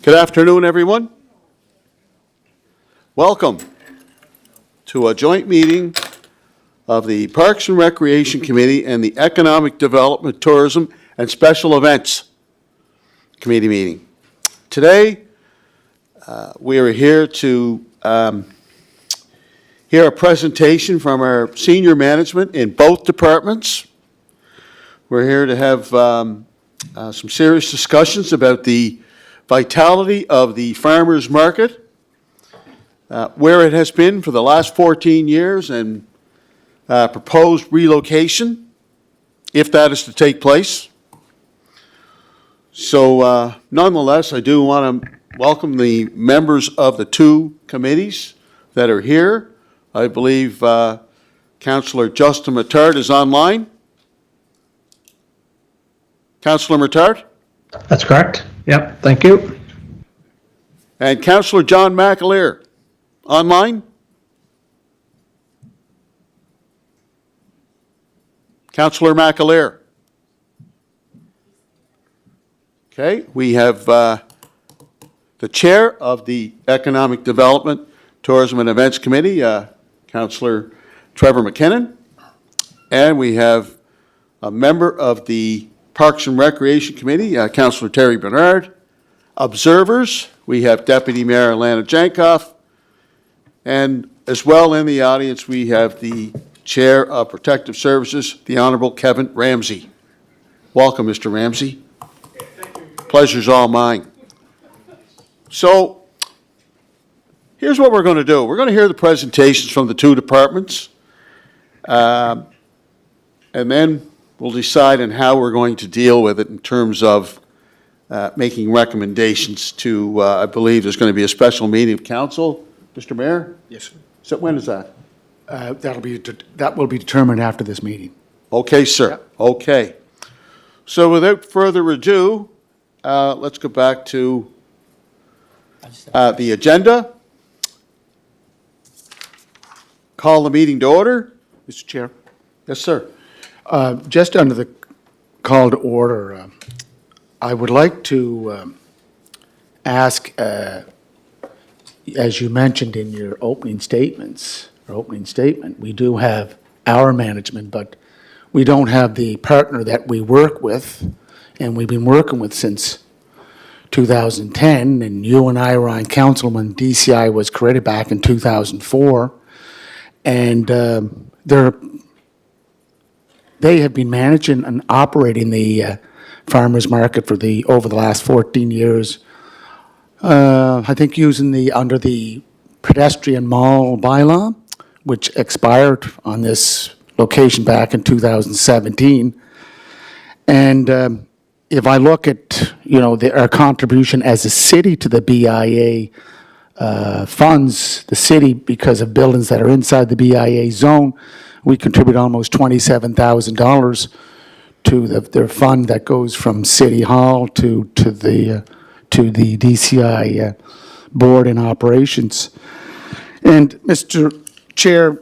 Good afternoon, everyone. Welcome to a joint meeting of the Parks and Recreation Committee and the Economic Development, Tourism, and Special Events Committee meeting. Today, we are here to hear a presentation from our senior management in both departments. We're here to have some serious discussions about the vitality of the farmers market, where it has been for the last 14 years, and proposed relocation, if that is to take place. So nonetheless, I do want to welcome the members of the two committees that are here. I believe Councillor Justin Mattard is online. Councillor Mattard? That's correct. Yep, thank you. And Councillor John McAleer, online? Councillor McAleer. Okay, we have the chair of the Economic Development, Tourism and Events Committee, Councillor Trevor McKinnon, and we have a member of the Parks and Recreation Committee, Councillor Terry Bernard. Observers, we have Deputy Mayor Alana Jankoff, and as well in the audience we have the Chair of Protective Services, the Honourable Kevin Ramsey. Welcome, Mr. Ramsey. Pleasure's all mine. So, here's what we're going to do. We're going to hear the presentations from the two departments, and then we'll decide on how we're going to deal with it in terms of making recommendations to, I believe there's going to be a special meeting of council. Mr. Mayor? Yes, sir. So when is that? That will be determined after this meeting. Okay, sir. Yep. Okay. So without further ado, let's go back to the agenda. Call the meeting to order. Mr. Chair. Yes, sir. Just under the call to order, I would like to ask, as you mentioned in your opening statement, we do have our management, but we don't have the partner that we work with, and we've been working with since 2010, and you and I were on council when DCI was created back in 2004, and they have been managing and operating the farmers market for over the last 14 years. I think using under the pedestrian mall bylaw, which expired on this location back in 2017. And if I look at, our contribution as a city to the BIA funds, the city, because of buildings that are inside the BIA zone, we contribute almost $27,000 to their fund that goes from City Hall to the DCI board and operations. And Mr. Chair,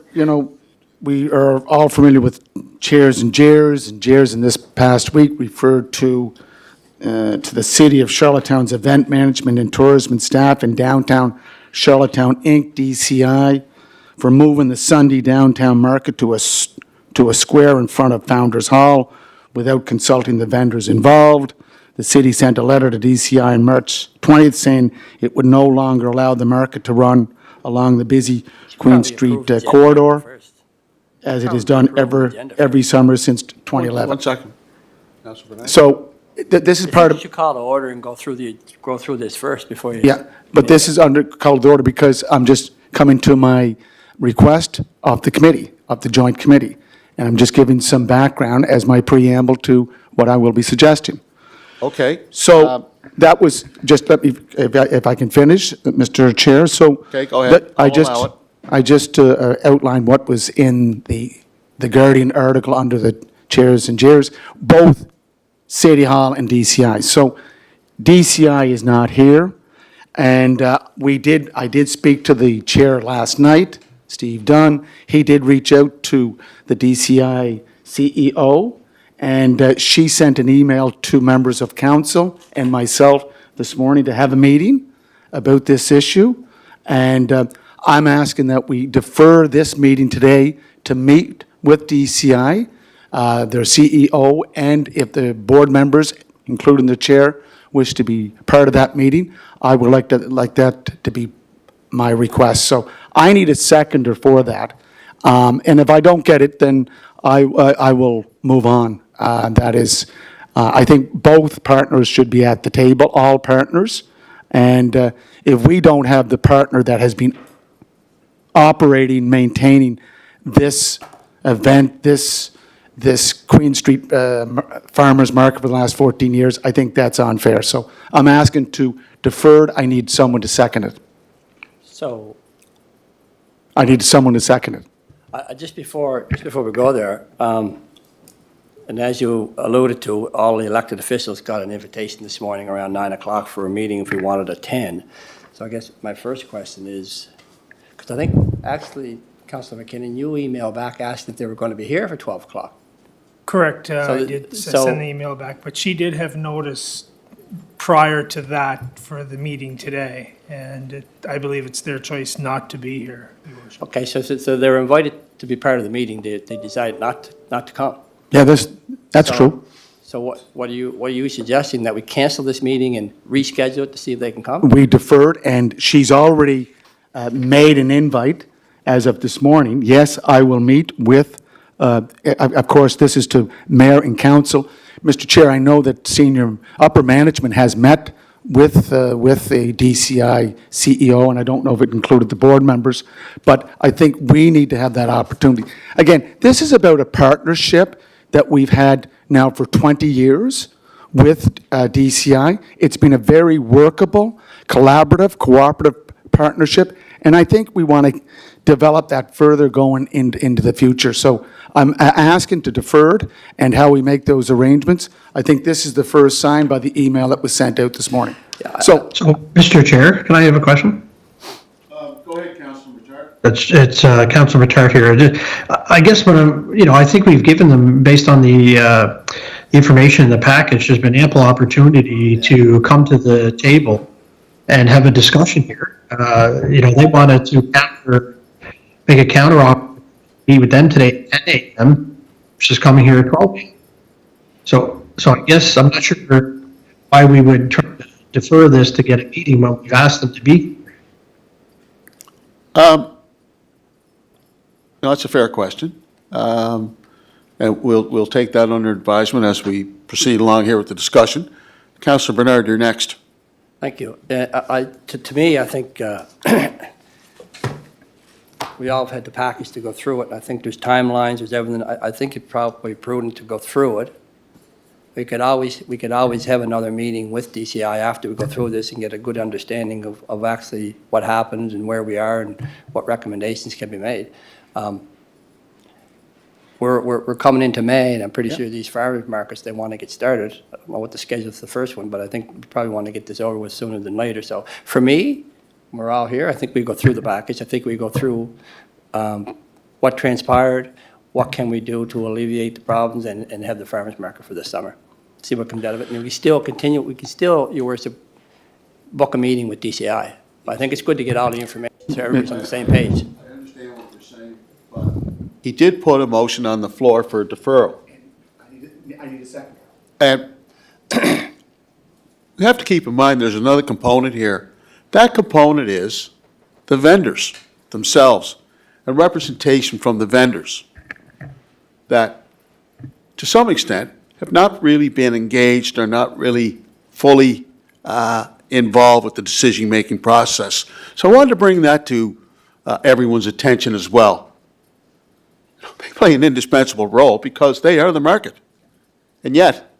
we are all familiar with chairs and JARES, and JARES in this past week referred to the City of Charlottetown's event management and tourism staff in downtown Charlottetown, Inc., DCI, for moving the Sunday downtown market to a square in front of Founders Hall without consulting the vendors involved. The city sent a letter to DCI on March 20th saying it would no longer allow the market to run along the busy Queen Street corridor, as it has done every summer since 2011. 1 second. So this is part of. You should call the order and go through this first before you. Yeah, but this is under call to order because I'm just coming to my request of the committee, of the joint committee, and I'm just giving some background as my preamble to what I will be suggesting. Okay. So that was just, let me, if I can finish, Mr. Chair. So okay, go ahead. I just outlined what was in the Guardian article under the chairs and JARES, both City Hall and DCI. So DCI is not here, and I did speak to the chair last night, Steve Dunn. He did reach out to the DCI CEO, and she sent an email to members of council and myself this morning to have a meeting about this issue, and I'm asking that we defer this meeting today to meet with DCI, their CEO, and if the board members, including the chair, wish to be part of that meeting, I would like that to be my request. So I need a seconder for that. And if I don't get it, then I will move on. That is, I think both partners should be at the table, all partners. And if we don't have the partner that has been operating, maintaining this event, this Queen Street Farmers Market for the last 14 years, I think that's unfair. So I'm asking to defer it. I need someone to second it. So, I need someone to second it. just before we go there, and as you alluded to, all the elected officials got an invitation this morning around 9 o'clock for a meeting if we wanted to attend. So I guess my first question is, because I think actually, Councillor McKinnon, you emailed back asking if they were going to be here for 12 o'clock. Correct. So I the- did so- send the email back, but she did have notice prior to that for the meeting today, and I believe it's their choice not to be here, Your Worship. Okay, so they were invited to be part of the meeting, they decided not to come. Yeah, that's So- true. So what are you suggesting, that we cancel this meeting and reschedule it to see if they can come? We deferred, and she's already made an invite as of this morning. Yes, I will meet with, of course, this is to mayor and council. Mr. Chair, I know that senior upper management has met with a DCI CEO, and I don't know if it included the board members, but I think we need to have that opportunity. Again, this is about a partnership that we've had now for 20 years with DCI. It's been a very workable, collaborative, cooperative partnership, and I think we want to develop that further going into the future. So I'm asking to defer it and how we make those arrangements. I think this is the first sign by the email that was sent out this morning. So, So, Mr. Chair, can I have a question? Go ahead, Councilman Richard. It's Councilor Matart here. I guess when I think we've given them, based on the information in the package, there's been ample opportunity to come to the table and have a discussion here. They wanted to make a counter offer, meet with them today at 10 a.m., versus coming here at 12 a.m. So I guess I'm not sure why we would try to defer this to get a meeting when we've asked them to be. No, that's a fair question. And we'll take that under advisement as we proceed along here with the discussion. Councillor Bernard, you're next. Thank you. To me, I think we all have had the package to go through it. I think there's timelines, there's everything. I think it's probably prudent to go through it. We could always have another meeting with DCI after we go through this and get a good understanding of actually what happened and where we are and what recommendations can be made. We're coming into May, and I'm pretty sure these farmers markets, they want to get started. I don't know what the schedule is for the first one, but I think we probably want to get this over with sooner than later. So for me, we're all here. I think we go through the package. I think we go through what transpired, what can we do to alleviate the problems, and have the farmers market for this summer. See what comes out of it. And we still continue, Your Worship, book a meeting with DCI. But I think it's good to get all the information so everybody's on the same page. I understand what you're saying, but he did put a motion on the floor for a deferral. I need a second. And we have to keep in mind, there's another component here. That component is the vendors themselves, and representation from the vendors that, to some extent, have not really been engaged or not really fully involved with the decision-making process. So I wanted to bring that to everyone's attention as well. They play an indispensable role because they are the market. And yet,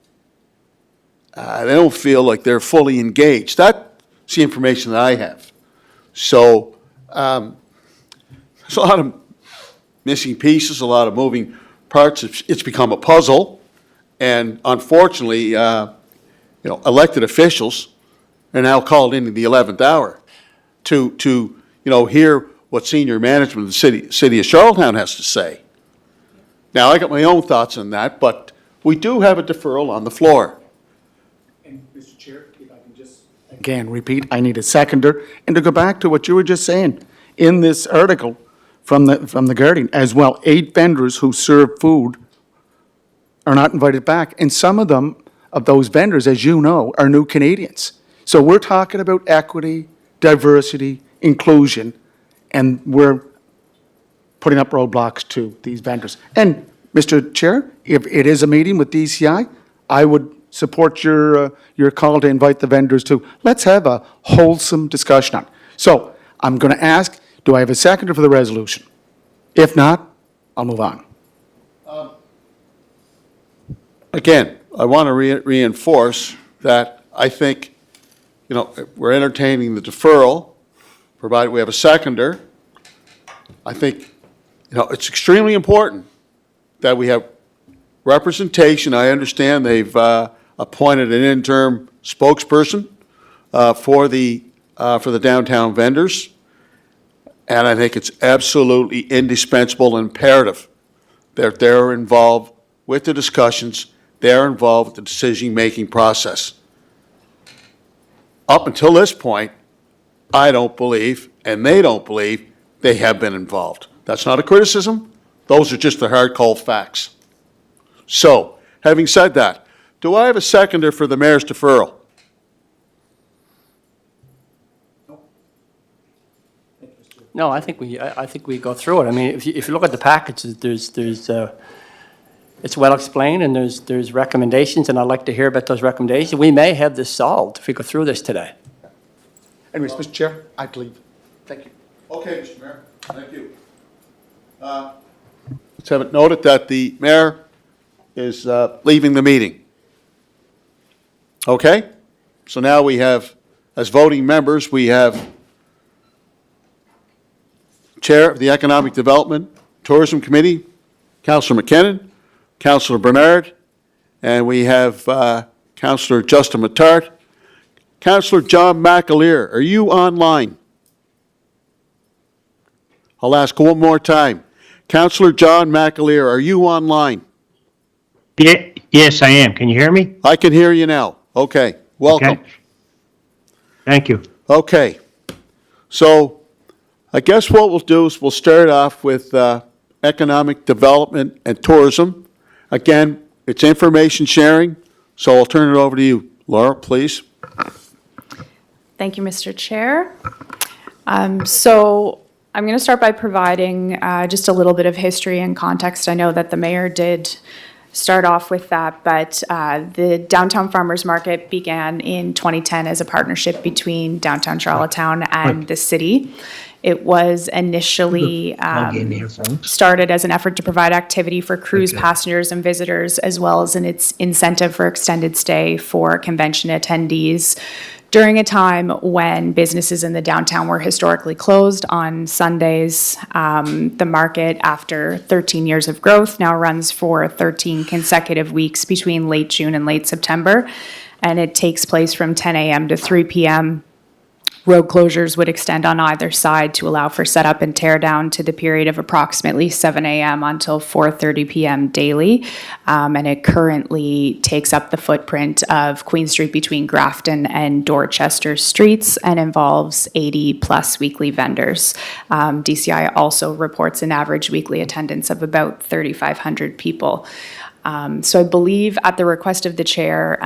they don't feel like they're fully engaged. That's the information that I have. So there's a lot of missing pieces, a lot of moving parts. It's become a puzzle. And unfortunately, elected officials are now called into the 11th hour to hear what senior management of the city of Charlottetown has to say. Now, I got my own thoughts on that, but we do have a deferral on the floor. And Mr. Chair, if I can just again, repeat, I need a seconder. And to go back to what you were just saying, in this article from the Guardian as well, 8 vendors who serve food are not invited back. And some of them, of those vendors, as you know, are new Canadians. So we're talking about equity, diversity, inclusion, and we're putting up roadblocks to these vendors. And, Mr. Chair, if it is a meeting with DCI, I would support your call to invite the vendors to. Let's have a wholesome discussion on it. So I'm going to ask, do I have a seconder for the resolution? If not, I'll move on. Again, I want to reinforce that I think, we're entertaining the deferral, provided we have a seconder. I think, it's extremely important that we have representation. I understand they've appointed an interim spokesperson for the downtown vendors, and I think it's absolutely indispensable and imperative that they're involved with the discussions, they're involved with the decision-making process. Up until this point, I don't believe, and they don't believe, they have been involved. That's not a criticism. Those are just the hard, cold facts. So, having said that, do I have a seconder for the mayor's deferral? No, I think we go through it. I mean, if you look at the packages, it's well explained, and there's recommendations, and I'd like to hear about those recommendations. We may have this solved if we go through this today. Anyways, Mr. Chair, I have to leave. Thank you. Okay, Mr. Mayor, thank you. Let's have it noted that the mayor is leaving the meeting. Okay? So now we have, as voting members, we have Chair of the Economic Development Tourism Committee, Councillor McKinnon, Councillor Bernard, and we have Councillor Justin Mattart. Councillor John McAleer, are you online? I'll ask one more time. Councillor John McAleer, are you online? Yeah, yes, I am. Can you hear me? I can hear you now. Okay, welcome. Okay. Thank you. Okay, so I guess what we'll do is we'll start off with economic development and tourism. Again, it's information sharing, so I'll turn it over to you. Laura, please. Thank you, Mr. Chair. So I'm going to start by providing just a little bit of history and context. I know that the mayor did start off with that, but the Downtown Farmers Market began in 2010 as a partnership between downtown Charlottetown and the city. It was initially started as an effort to provide activity for cruise passengers and visitors, as well as its incentive for extended stay for convention attendees during a time when businesses in the downtown were historically closed on Sundays. The market, after 13 years of growth, now runs for 13 consecutive weeks between late June and late September, and it takes place from 10 a.m. to 3 p.m. Road closures would extend on either side to allow for setup and tear down to the period of approximately 7 a.m. until 4:30 p.m. daily. And it currently takes up the footprint of Queen Street between Grafton and Dorchester streets and involves 80 plus weekly vendors. DCI also reports an average weekly attendance of about 3,500 people. So I believe at the request of the chair,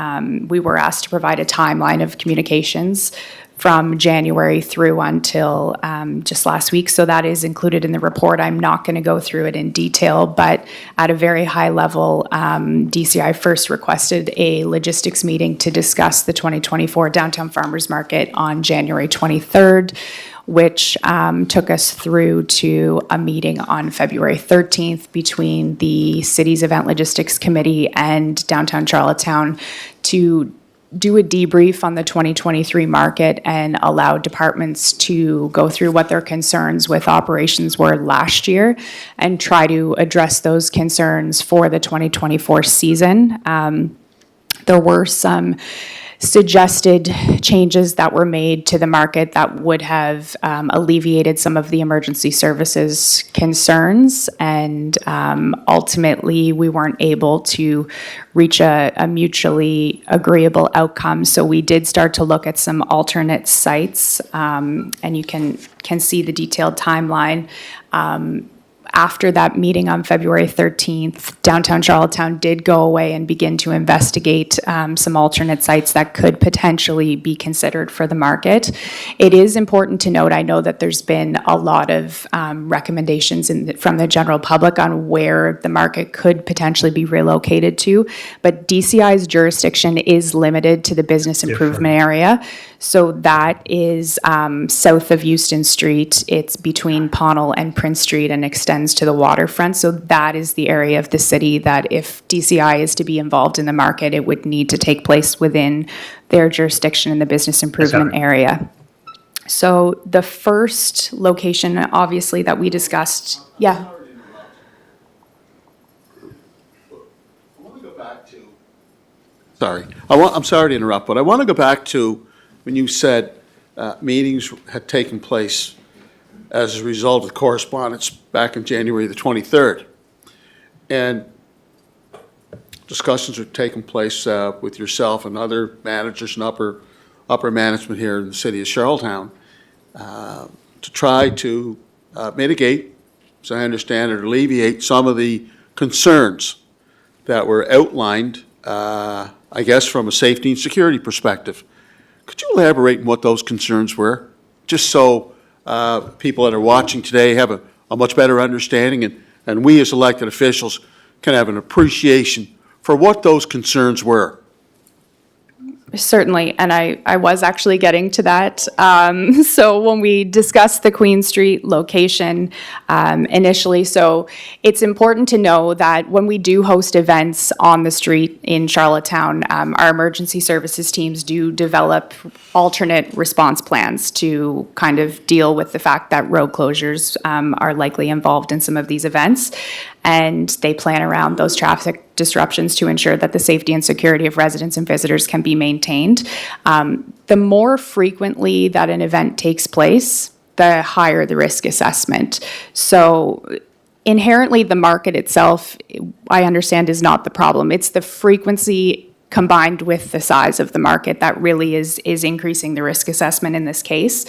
we were asked to provide a timeline of communications from January through until just last week. So that is included in the report. I'm not going to go through it in detail, but at a very high level, DCI first requested a logistics meeting to discuss the 2024 Downtown Farmers Market on January 23rd, which took us through to a meeting on February 13th between the city's Event Logistics Committee and Downtown Charlottetown to do a debrief on the 2023 market and allow departments to go through what their concerns with operations were last year and try to address those concerns for the 2024 season. There were some suggested changes that were made to the market that would have alleviated some of the emergency services concerns. And ultimately, we weren't able to reach a mutually agreeable outcome. So we did start to look at some alternate sites, and you can see the detailed timeline. After that meeting on February 13th, downtown Charlottetown did go away and begin to investigate some alternate sites that could potentially be considered for the market. It is important to note, I know that there's been a lot of recommendations from the general public on where the market could potentially be relocated to, but DCI's jurisdiction is limited to the business improvement area. So that is south of Euston Street. It's between Pownell and Prince Street and extends to the waterfront. So that is the area of the city that if DCI is to be involved in the market, it would need to take place within their jurisdiction in the business improvement area. So the first location, obviously, that we discussed, yeah. Sorry, I'm sorry to interrupt, but I want to go back to when you said meetings had taken place as a result of correspondence back in January the 23rd. And discussions are taking place with yourself and other managers and upper management here in the city of Charlottetown to try to mitigate, as I understand it, alleviate some of the concerns that were outlined, I guess, from a safety and security perspective. Could you elaborate on what those concerns were? Just so people that are watching today have a much better understanding, and we as elected officials can have an appreciation for what those concerns were. Certainly, and I was actually getting to that. So when we discussed the Queen Street location initially, so it's important to know that when we do host events on the street in Charlottetown, our emergency services teams do develop alternate response plans to kind of deal with the fact that road closures are likely involved in some of these events. And they plan around those traffic disruptions to ensure that the safety and security of residents and visitors can be maintained. The more frequently that an event takes place, the higher the risk assessment. So inherently, the market itself, I understand, is not the problem. It's the frequency combined with the size of the market that really is increasing the risk assessment in this case.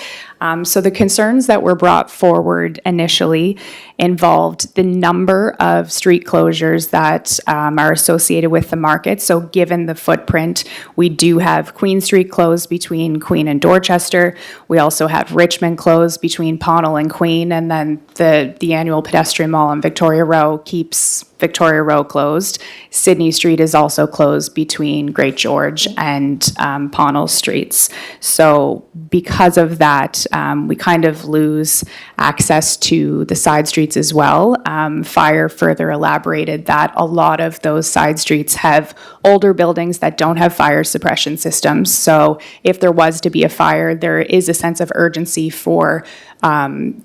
So the concerns that were brought forward initially involved the number of street closures that are associated with the market. So given the footprint, we do have Queen Street closed between Queen and Dorchester. We also have Richmond closed between Pownell and Queen, and then the annual pedestrian mall on Victoria Row keeps Victoria Row closed. Sydney Street is also closed between Great George and Pownell Streets. So because of that, we kind of lose access to the side streets as well. Fire further elaborated that a lot of those side streets have older buildings that don't have fire suppression systems. So if there was to be a fire, there is a sense of urgency for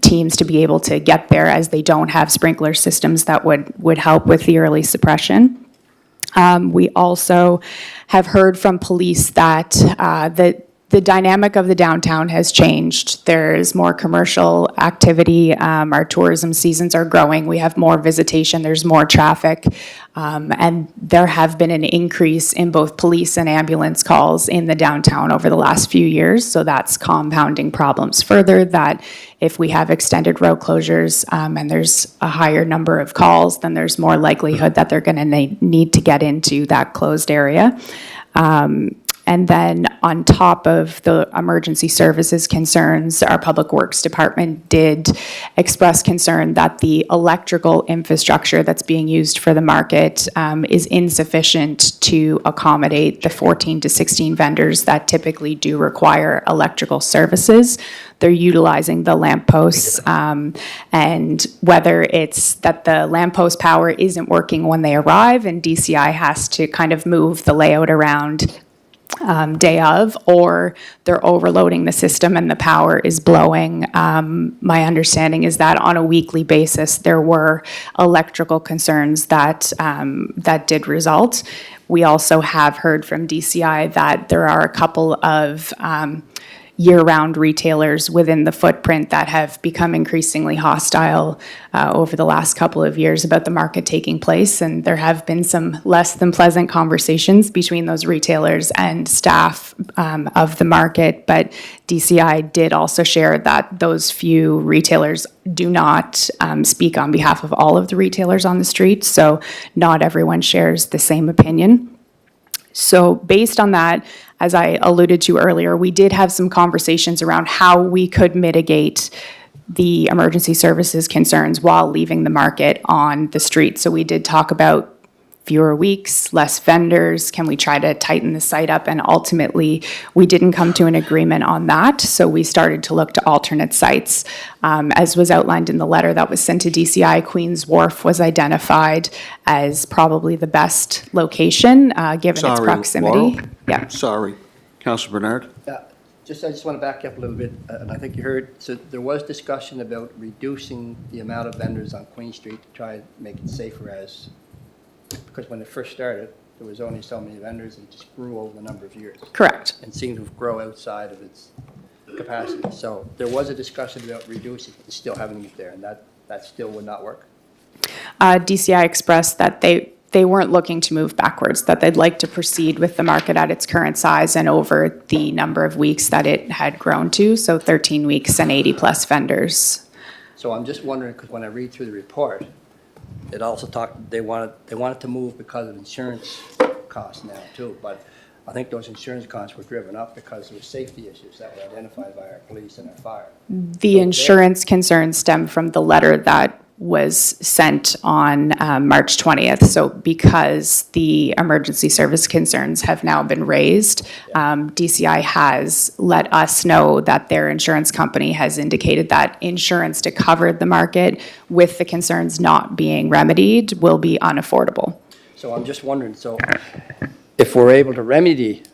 teams to be able to get there, as they don't have sprinkler systems that would help with the early suppression. We also have heard from police that the dynamic of the downtown has changed. There's more commercial activity. Our tourism seasons are growing. We have more visitation. There's more traffic. And there have been an increase in both police and ambulance calls in the downtown over the last few years. So that's compounding problems further, that if we have extended road closures and there's a higher number of calls, then there's more likelihood that they're going to need to get into that closed area. And then on top of the emergency services concerns, our Public Works Department did express concern that the electrical infrastructure that's being used for the market is insufficient to accommodate the 14 to 16 vendors that typically do require electrical services. They're utilizing the lampposts, and whether it's that the lamppost power isn't working when they arrive and DCI has to kind of move the layout around day of, or they're overloading the system and the power is blowing. My understanding is that on a weekly basis, there were electrical concerns that did result. we also have heard from DCI that there are a couple of year-round retailers within the footprint that have become increasingly hostile over the last couple of years about the market taking place. And there have been some less than pleasant conversations between those retailers and staff of the market. But DCI did also share that those few retailers do not speak on behalf of all of the retailers on the street. So not everyone shares the same opinion. So based on that, as I alluded to earlier, we did have some conversations around how we could mitigate the emergency services concerns while leaving the market on the street. So we did talk about fewer weeks, less vendors, can we try to tighten the site up? And ultimately, we didn't come to an agreement on that, so we started to look to alternate sites. As was outlined in the letter that was sent to DCI, Queens Wharf was identified as probably the best location, given its Sorry, proximity. Laurel. Yeah. Sorry. Councillor Bernard? I just want to back you up a little bit, and I think you heard, so there was discussion about reducing the amount of vendors on Queen Street to try and make it safer because when it first started, there was only so many vendors and it just grew over a number of years Correct. and seemed to grow outside of its capacity. So there was a discussion about reducing it and still having it there, and that still would not work. DCI expressed that they weren't looking to move backwards, that they'd like to proceed with the market at its current size and over the number of weeks that it had grown to, so 13 weeks and 80-plus vendors. So I'm just wondering, because when I read through the report, it also talked, they wanted to move because of insurance costs now too, but I think those insurance costs were driven up because there were safety issues that were identified by our police and our fire. The insurance concerns stem from the letter that was sent on March 20th. So because the emergency service concerns have now been raised, DCI has let us know that their insurance company has indicated that insurance to cover the market with the concerns not being remedied will be unaffordable. So I'm just wondering, so if we're able to remedy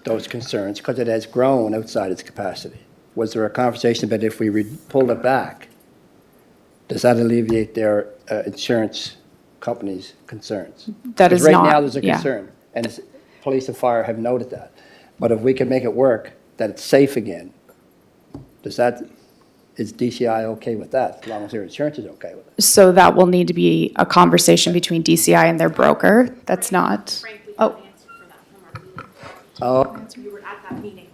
those concerns, because it has grown outside its capacity, was there a conversation about if we pulled it back, does that alleviate their insurance company's concerns? That is Because not, right now, there's a yeah. concern, and police and fire have noted that. But if we can make it work, that it's safe again, is DCI okay with that, as long as their insurance is okay with it? So that will need to be a conversation between DCI and their broker. That's not, Frankly, oh. couldn't answer for that from our meeting. Oh, You were at that meeting.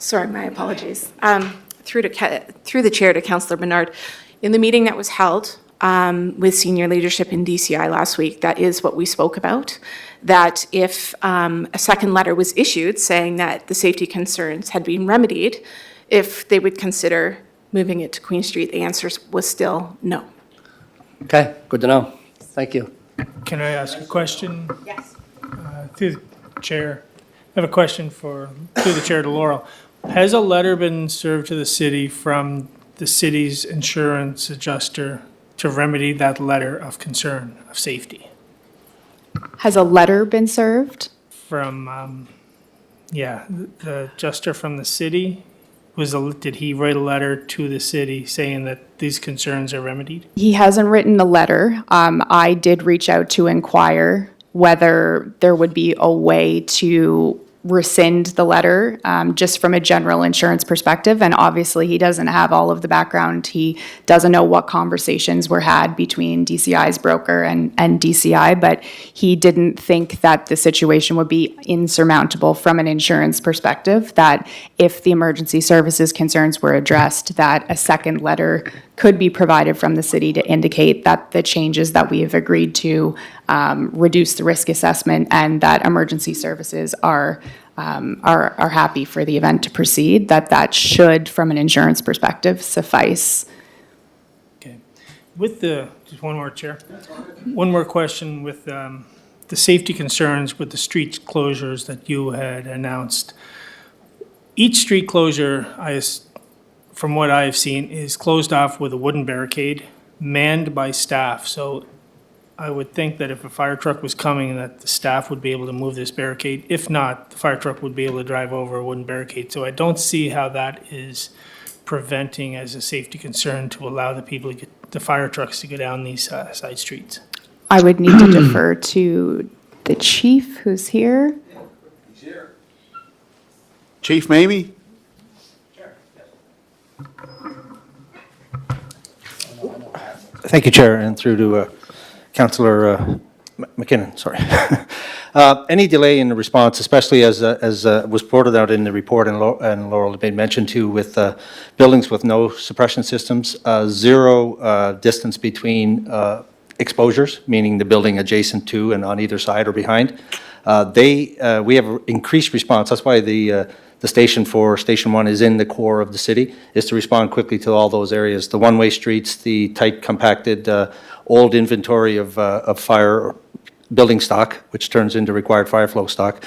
Sorry, my apologies. Through the chair to Councillor Bernard, in the meeting that was held with senior leadership in DCI last week, that is what we spoke about, that if a second letter was issued saying that the safety concerns had been remedied, if they would consider moving it to Queen Street, the answer was still no. okay, good to know. Thank you. Can I ask a question Yes. through the chair? I have a question through the chair to Laurel. Has a letter been served to the city from the city's insurance adjuster to remedy that letter of concern of safety? Has a letter been served? From, the adjuster from the city, did he write a letter to the city saying that these concerns are remedied? He hasn't written a letter. I did reach out to inquire whether there would be a way to rescind the letter, just from a general insurance perspective. And obviously, he doesn't have all of the background. He doesn't know what conversations were had between DCI's broker and DCI, but he didn't think that the situation would be insurmountable from an insurance perspective, that if the emergency services concerns were addressed, that a second letter could be provided from the city to indicate that the changes that we have agreed to reduce the risk assessment and that emergency services are happy for the event to proceed, that should, from an insurance perspective, suffice. Okay. Just one more, Chair. One more question with the safety concerns with the street closures that you had announced. Each street closure, from what I have seen, is closed off with a wooden barricade manned by staff. So I would think that if a fire truck was coming, that the staff would be able to move this barricade. If not, the fire truck would be able to drive over a wooden barricade. So I don't see how that is preventing as a safety concern to allow the people to get, the fire trucks to go down these side streets? I would need to defer to the chief who's here. Chief Mamie? Thank you, Chair, and through to Councillor McKinnon, sorry. Any delay in the response, especially as was reported out in the report, and Laurel made mention too, with buildings with no suppression systems, zero distance between exposures, meaning the building adjacent to and on either side or behind. We have increased response. That's why the station for Station 1 is in the core of the city, is to respond quickly to all those areas. The one-way streets, the tight, compacted, old inventory of fire building stock, which turns into required fire flow stock.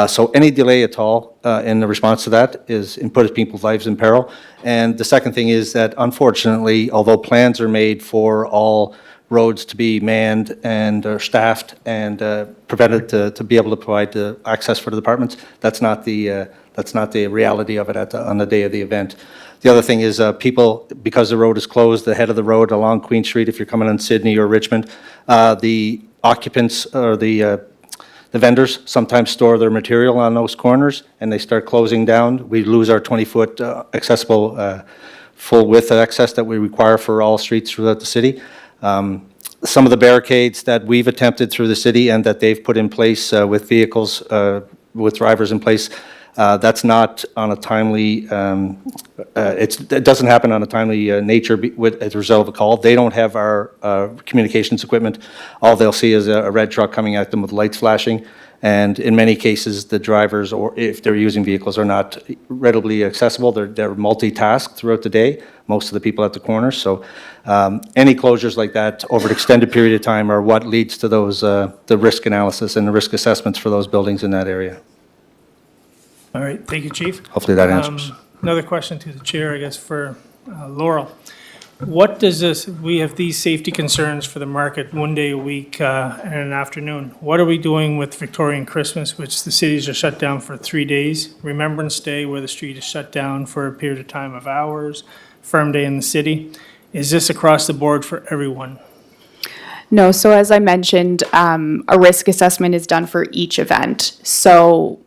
So any delay at all in the response to that is puts people's lives in peril. And the second thing is that, unfortunately, although plans are made for all roads to be manned and staffed and prevented to be able to provide the access for the departments, that's not the reality of it on the day of the event. The other thing is people, because the road is closed, the head of the road along Queen Street, if you're coming on Sydney or Richmond, the occupants or the vendors sometimes store their material on those corners and they start closing down. We lose our 20-foot accessible full width access that we require for all streets throughout the city. Some of the barricades that we've attempted through the city and that they've put in place with vehicles, with drivers in place, that's not on a timely, it doesn't happen on a timely nature as a result of a call. They don't have our communications equipment. All they'll see is a red truck coming at them with lights flashing. And in many cases, the drivers, or if they're using vehicles, are not readily accessible. They're multitasked throughout the day, most of the people at the corners. So any closures like that over an extended period of time are what leads to those, the risk analysis and the risk assessments for those buildings in that area. All right, thank you, Chief. Hopefully that answers. Another question to the chair, I guess, for Laurel. What does this, we have these safety concerns for the market one day a week and an afternoon. What are we doing with Victorian Christmas, which the cities are shut down for 3 days? Remembrance Day, where the street is shut down for a period of time of hours, Firm Day in the city. Is this across the board for everyone? No, so as I mentioned, a risk assessment is done for each event. So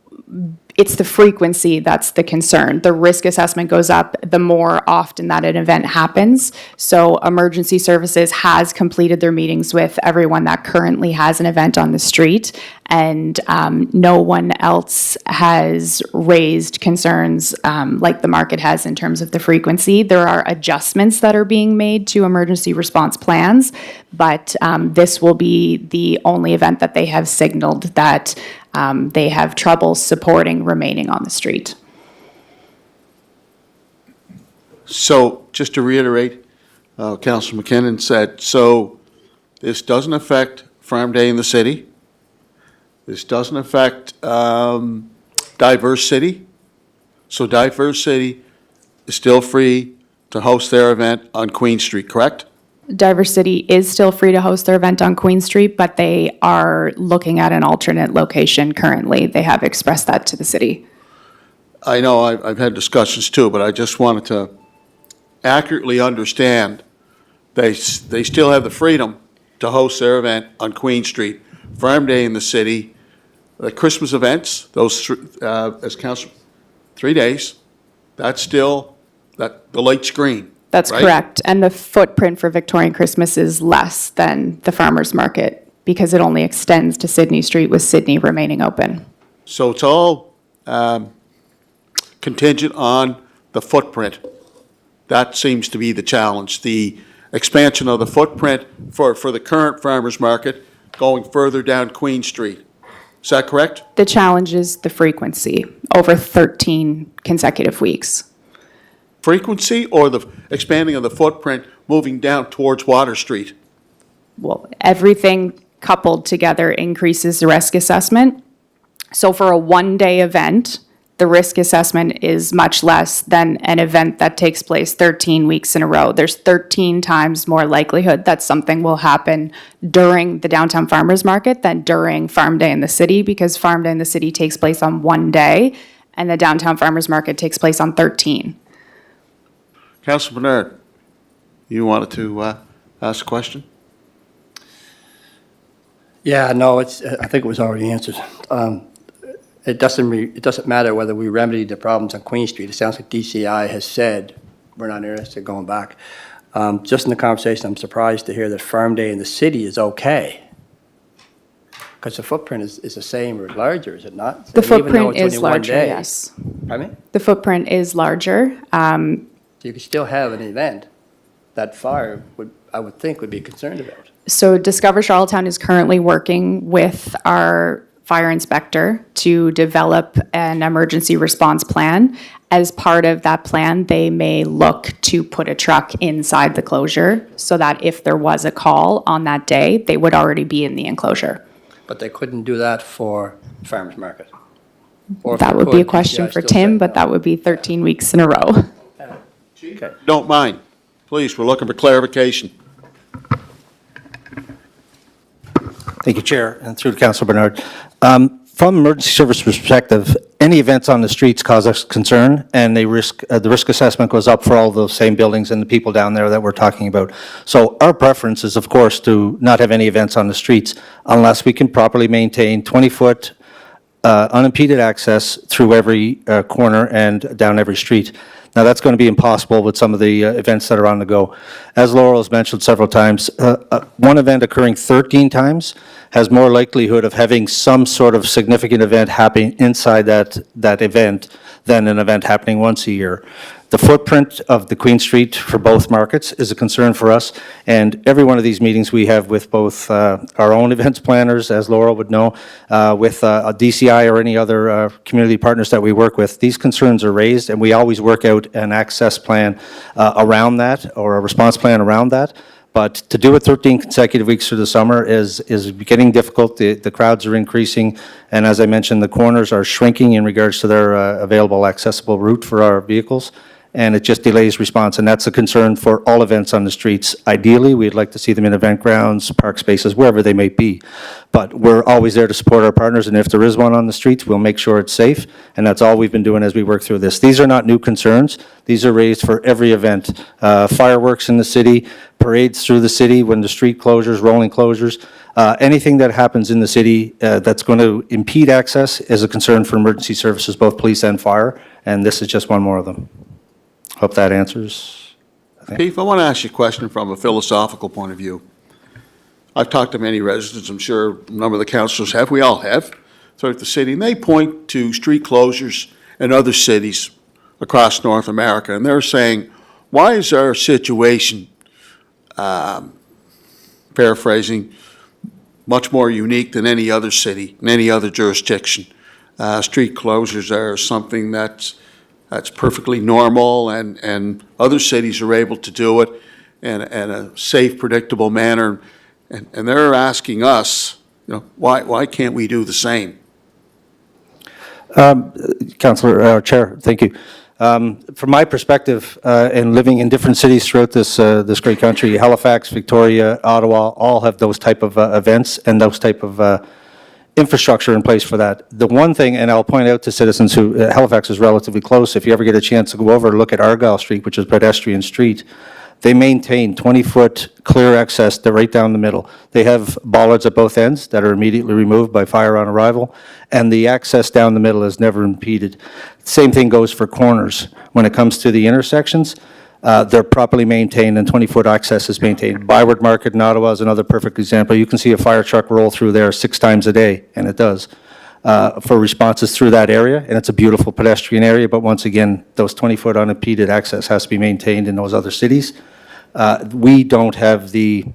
it's the frequency that's the concern. The risk assessment goes up the more often that an event happens. So emergency services has completed their meetings with everyone that currently has an event on the street, and no one else has raised concerns like the market has in terms of the frequency. There are adjustments that are being made to emergency response plans, but this will be the only event that they have signaled that they have trouble supporting remaining on the street. So, just to reiterate, Councilor McKinnon said, so this doesn't affect Farm Day in the city. This doesn't affect Diverse City. So Diverse City is still free to host their event on Queen Street, correct? Diverse City is still free to host their event on Queen Street, but they are looking at an alternate location currently. They have expressed that to the city. I know I've had discussions too, but I just wanted to accurately understand they still have the freedom to host their event on Queen Street. Farm Day in the city, the Christmas events, those, as Council, 3 days, that's still the light screen. That's right? correct. And the footprint for Victorian Christmas is less than the farmer's market because it only extends to Sydney Street, with Sydney remaining open. So it's all contingent on the footprint. That seems to be the challenge, the expansion of the footprint for the current farmer's market going further down Queen Street. Is that correct? The challenge is the frequency over 13 consecutive weeks. Frequency or the expanding of the footprint moving down towards Water Street? Well, everything coupled together increases the risk assessment. So for a one-day event, the risk assessment is much less than an event that takes place 13 weeks in a row. There's 13 times more likelihood that something will happen during the downtown farmers market than during Farm Day in the city, because Farm Day in the city takes place on one day and the downtown farmers market takes place on 13. Councilor Bernard, you wanted to ask a question? Yeah, no, I think it was already answered. It doesn't matter whether we remedy the problems on Queen Street. It sounds like DCI has said we're not interested in going back. Just in the conversation, I'm surprised to hear that Farm Day in the city is okay. Because the footprint is the same or larger, is it not? The And even though footprint it's is only one larger, day- yes. Pardon me? The footprint is larger. You could still have an event that fire I would think would be concerned about. So Discover Charlottetown is currently working with our fire inspector to develop an emergency response plan. As part of that plan, they may look to put a truck inside the closure so that if there was a call on that day, they would already be in the enclosure. But they couldn't do that for farmer's market. Or if That they would be a could, question DCI for still Tim, said but no. that would be 13 weeks in a row. Okay. Don't mind. Please, we're looking for clarification. Thank you, Chair, and through to Councilor Bernard. From emergency service perspective, any events on the streets cause us concern, and the risk assessment goes up for all those same buildings and the people down there that we're talking about. So our preference is, of course, to not have any events on the streets unless we can properly maintain 20-foot unimpeded access through every corner and down every street. Now, that's going to be impossible with some of the events that are on the go. As Laurel has mentioned several times, one event occurring 13 times has more likelihood of having some sort of significant event happening inside that event than an event happening once a year. The footprint of the Queen Street for both markets is a concern for us, and every one of these meetings we have with both our own events planners, as Laurel would know, with a DCI or any other community partners that we work with, these concerns are raised, and we always work out an access plan around that, or a response plan around that. But to do it 13 consecutive weeks through the summer is getting difficult. The crowds are increasing, and as I mentioned, the corners are shrinking in regards to their available accessible route for our vehicles, and it just delays response, and that's a concern for all events on the streets. Ideally, we'd like to see them in event grounds, park spaces, wherever they may be. But we're always there to support our partners, and if there is one on the streets, we'll make sure it's safe, and that's all we've been doing as we work through this. These are not new concerns. These are raised for every event. Fireworks in the city, parades through the city, when the street closures, rolling closures, anything that happens in the city that's going to impede access is a concern for emergency services, both police and fire, and this is just one more of them. Hope that answers. Chief, I want to ask you a question from a philosophical point of view. I've talked to many residents, I'm sure a number of the councilors have, we all have, throughout the city, and they point to street closures in other cities across North America, and they're saying, why is our situation, paraphrasing, much more unique than any other city, in any other jurisdiction? Street closures are something that's perfectly normal, and other cities are able to do it in a safe, predictable manner. And they're asking us, why can't we do the same? Councilor, Chair, thank you. From my perspective, and living in different cities throughout this great country, Halifax, Victoria, Ottawa, all have those type of events and those type of infrastructure in place for that. The one thing, and I'll point out to citizens who, Halifax is relatively close, if you ever get a chance to go over and look at Argyle Street, which is a pedestrian street, they maintain 20-foot clear access right down the middle. They have bollards at both ends that are immediately removed by fire on arrival, and the access down the middle is never impeded. Same thing goes for corners. When it comes to the intersections, they're properly maintained, and 20-foot access is maintained. Byward Market in Ottawa is another perfect example. You can see a fire truck roll through there 6 times a day, and it does, for responses through that area, and it's a beautiful pedestrian area, but once again, those 20-foot unimpeded access has to be maintained in those other cities. We don't have the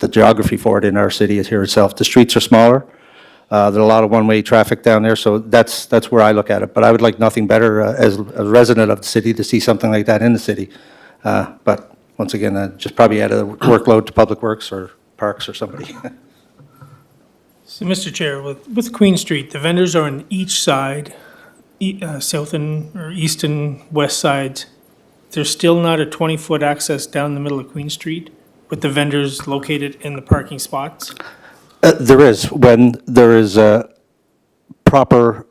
geography for it in our city here itself. The streets are smaller. There's a lot of one-way traffic down there, so that's where I look at it. But I would like nothing better as a resident of the city to see something like that in the city. But once again, just probably add a workload to Public Works or Parks or somebody. So, Mr. Chair, with Queen Street, the vendors are on each side, south or east and west sides. There's still not a 20-foot access down the middle of Queen Street with the vendors located in the parking spots? There is, when there is a proper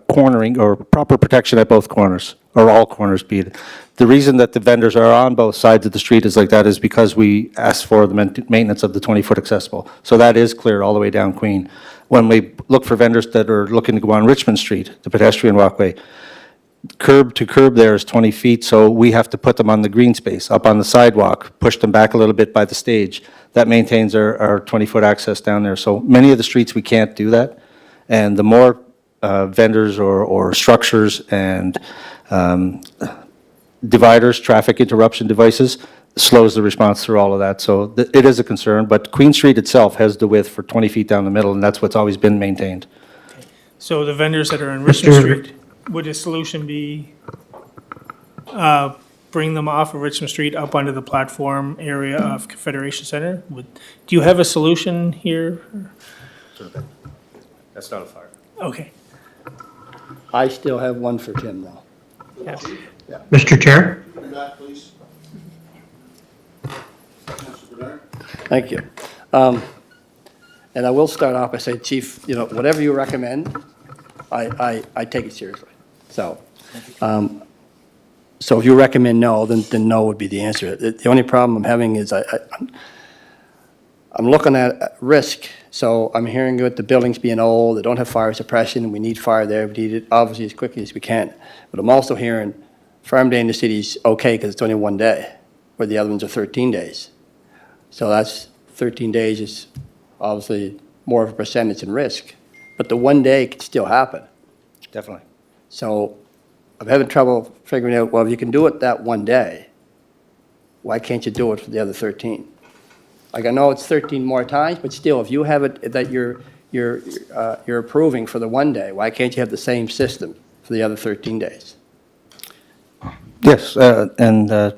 cornering or proper protection at both corners. or all corners be it. The reason that the vendors are on both sides of the street is like that is because we asked for the maintenance of the 20-foot accessible. So that is clear all the way down Queen. When we look for vendors that are looking to go on Richmond Street, the pedestrian walkway, curb to curb there is 20 feet, so we have to put them on the green space, up on the sidewalk, push them back a little bit by the stage. That maintains our 20-foot access down there. So many of the streets, we can't do that. And the more vendors or structures and dividers, traffic interruption devices, slows the response through all of that. So it is a concern, but Queen Street itself has the width for 20 feet down the middle, and that's what's always been maintained. So the vendors that are in Richmond Street, would a solution be bring them off of Richmond Street up onto the platform area of Confederation Center? Do you have a solution here? That's not a fire. Okay. I still have one for Tim, though. Yes. Mr. Chair? Come back, please. Councilor Bernard? Thank you. And I will start off by saying, Chief, you know, whatever you recommend, I take it seriously. So, so if you recommend no, then no would be the answer. The only problem I'm having is I'm looking at risk. So I'm hearing that the buildings being old, they don't have fire suppression, and we need fire there. We need it obviously as quickly as we can. But I'm also hearing Farm Day in the city is okay because it's only one day, where the other ones are 13 days. So that's 13 days is obviously more of a percentage in risk. But the one day could still happen. Definitely. So I'm having trouble figuring out, well, if you can do it that one day, why can't you do it for the other 13? Like, I know it's 13 more times, but still, if you have it that you're approving for the one day, why can't you have the same system for the other 13 days? Yes, and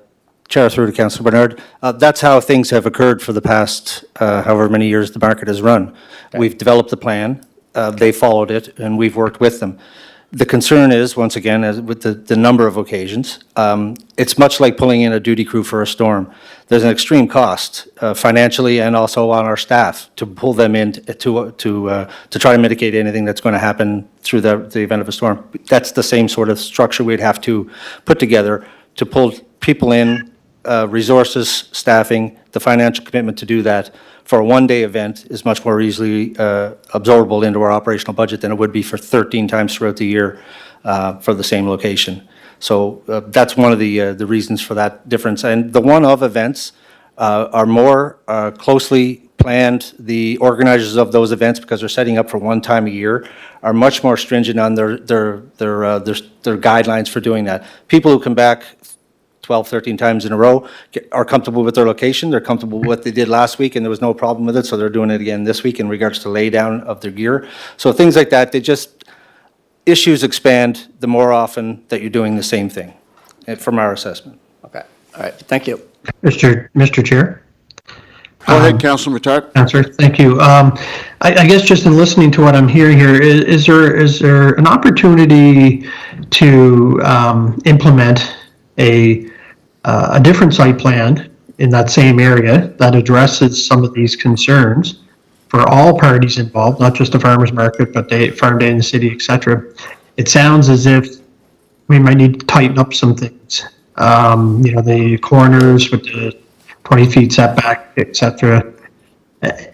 Chair, through to Councilor Bernard, that's how things have occurred for the past however many years the market has run. Okay. We've developed the plan, they followed it, and we've worked with them. The concern is, once again, as with the number of occasions, it's much like pulling in a duty crew for a storm. There's an extreme cost financially and also on our staff to pull them in to try to mitigate anything that's going to happen through the event of a storm. That's the same sort of structure we'd have to put together to pull people in, resources, staffing, the financial commitment to do that for a one-day event is much more easily absorbable into our operational budget than it would be for 13 times throughout the year for the same location. So that's one of the reasons for that difference. And the one-of events are more closely planned. The organizers of those events, because they're setting up for one time a year, are much more stringent on their guidelines for doing that. People who come back 12, 13 times in a row are comfortable with their location, they're comfortable with what they did last week, and there was no problem with it, so they're doing it again this week in regards to lay down of their gear. So things like that, issues expand the more often that you're doing the same thing, from our assessment. Okay, all right, thank you. Mr. Chair? Go ahead, Councilor Matart. Answer. Thank you. I guess just in listening to what I'm hearing here, is there an opportunity to implement a different site plan in that same area that addresses some of these concerns for all parties involved, not just the farmers market, but the farm day in the city, et cetera? It sounds as if we might need to tighten up some things. The corners with the 20 feet setback, et cetera.